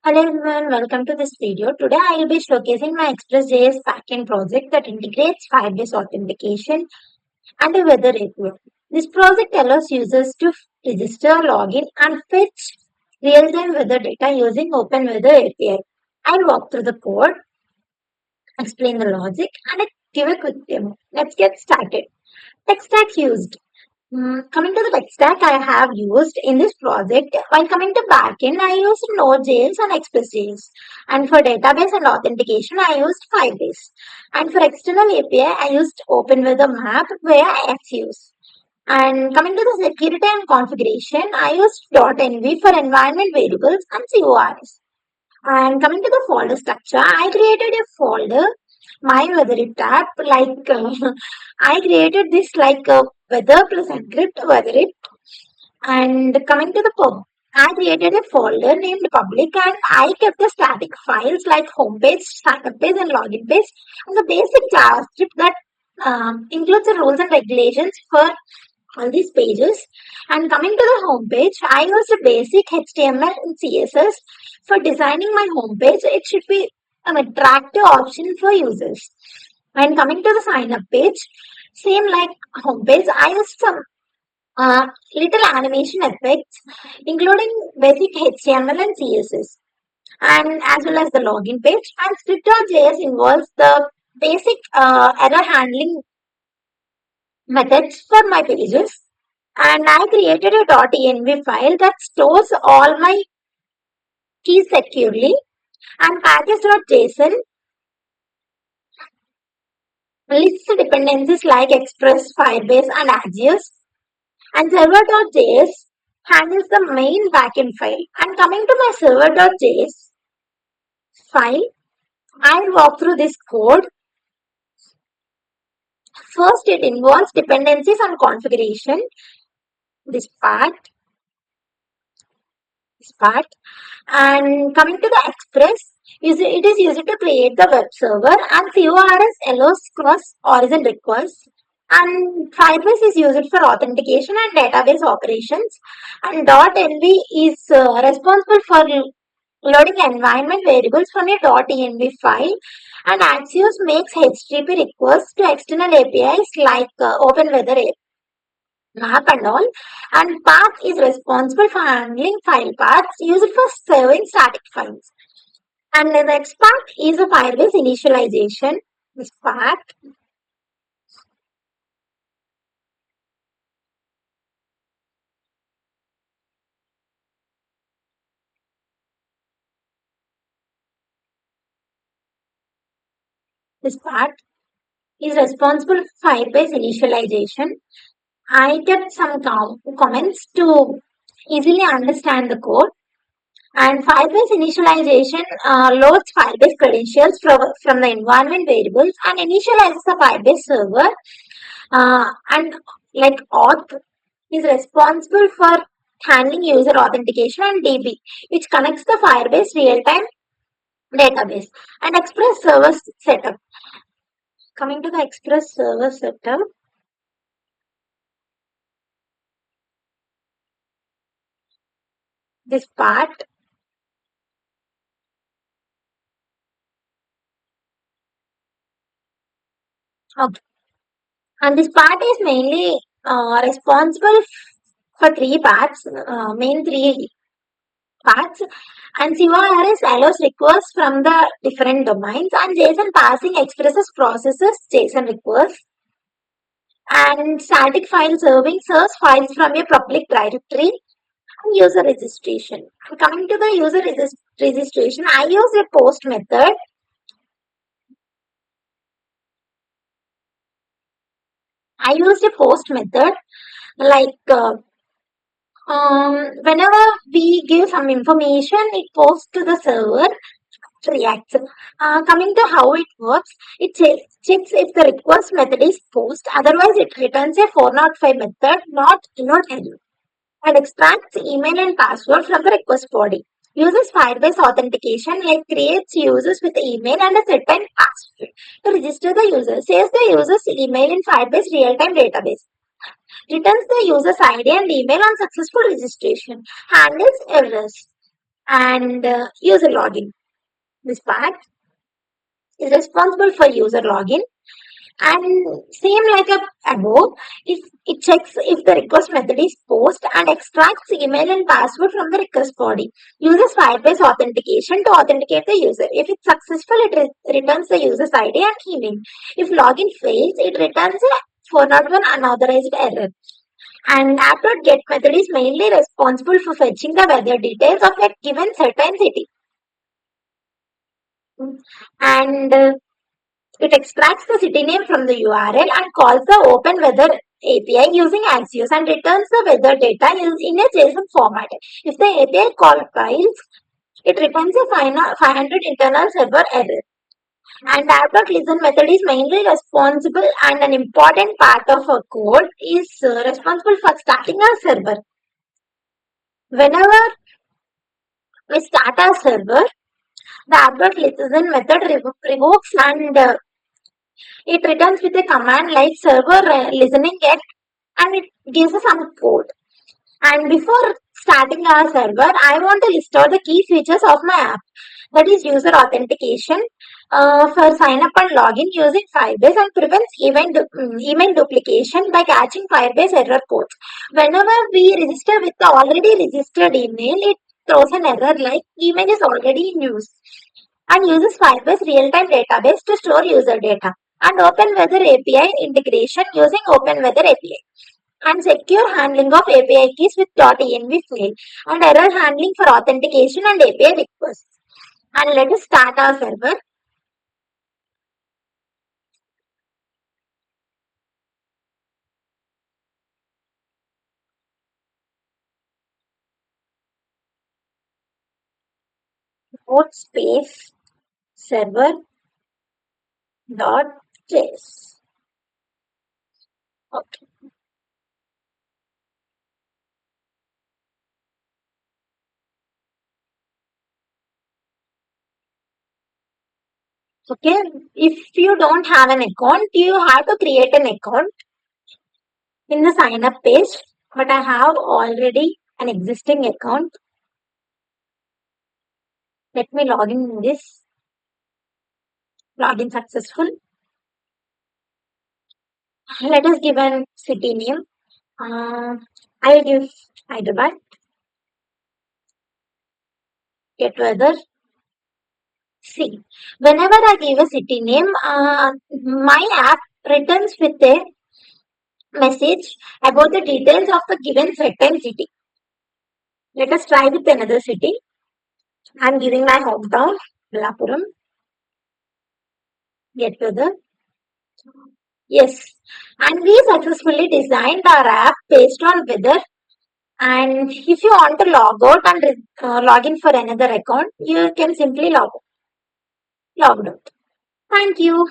Hello everyone, welcome to this video. Today I will be showcasing my Express.js backend project that integrates Firebase authentication and a weather API. This project allows users to register, login, and fetch real-time weather data using Open Weather API. I'll walk through the code, explain the logic, and give a quick demo. Let's get started. Tech stack used. Coming to the tech stack I have used in this project, while coming to backend, I used Node.js and Express.js. And for database and authentication, I used Firebase. And for external API, I used OpenWeather Map via Axios. And coming to the security and configuration, I used .env for environment variables and CORS. And coming to the folder structure, I created a folder, my weatherypt app, I created this like a weather plus encrypt weatherypt. And coming to the I created a folder named public and I kept the static files like homepage, startup page, and login page, and the basic JavaScript that includes the rules and regulations for all these pages. And coming to the home page, I used a basic HTML and CSS for designing my home page. It should be an attractive option for users. And coming to the sign up page, same like home page, I used some little animation effects, including basic HTML and CSS, and as well as the login page. And script.js involves the basic error handling methods for my pages. And I created a .env file that stores all my keys securely, and package.json lists dependencies like Express, Firebase, and Axios, and server.js handles the main backend file. And coming to my server.js file, I'll walk through this code. First, it involves dependencies and configuration. This part, this part. And coming to the Express, it is used to create the web server, and CORS allows cross origin requests. And Firebase is used for authentication and database operations. And .env is responsible for loading environment variables from a .env file. And Axios makes HTTP requests to external APIs like OpenWeather map and all. And path is responsible for handling file paths used for serving static files. And the next part is a Firebase initialization. This part. This part is responsible for Firebase initialization. I kept some comments to easily understand the code. And Firebase initialization loads Firebase credentials from the environment variables and initializes the Firebase server. And like auth is responsible for handling user authentication, and DB, which connects the Firebase real-time database. And Express server setup. Coming to the Express server setup, this part. Okay. And this part is mainly responsible for three parts, main three parts. And CORS allows requests from the different domains, and JSON parsing expresses processes JSON requests. And static file serving serves files from a public directory. And user registration. And coming to the user registration, I use a post method. I used a post method like whenever we give some information, it posts to the server, reacts. Coming to how it works, it checks if the request method is post, otherwise it returns a 405 method, not error, and extracts email and password from the request body. Uses Firebase authentication, like creates users with email and a certain password to register the user, saves the user's email in Firebase real-time database, returns the user's ID and email on successful registration, handles errors. and user login. This part is responsible for user login. And same like above, if it checks if the request method is post and extracts email and password from the request body. Uses Firebase authentication to authenticate the user. If it's successful, it returns the user's ID and email. If login fails, it returns a 401 unauthorized error. And app.get method is mainly responsible for fetching the weather details of a given certain city. And it extracts the city name from the URL and calls the Open Weather API using Axios and returns the weather data in a JSON format. If the API call fails, it returns a 500 internal server error. And app.listen method is mainly responsible and an important part of a code is responsible for starting a server. Whenever we start a server, the app.listen method revokes and it returns with a command like server listening at and it gives us some code. And before starting our server, I want to list out the key features of my app. That is user authentication for sign up and login using Firebase and prevents email duplication by catching Firebase error codes. Whenever we register with the already registered email, it throws an error like email is already in use and uses Firebase real-time database to store user data and Open Weather API integration using Open Weather API and secure handling of API keys with .env file and error handling for authentication and API requests. And let us start our server. Port space server dot js. Okay. Okay. If you don't have an account, you have to create an account in the sign up page. But I have already an existing account. Let me log in this. Login successful. Let us give a city name. I will give Hyderabad. Get weather. See, whenever I give a city name, my app returns with a message about the details of the given certain city. Let us try with another city. I am giving my hometown, Balapuram. Get weather. Yes, and we successfully designed our app based on weather. And if you want to log out and log in for another account, you can simply log out. Thank you.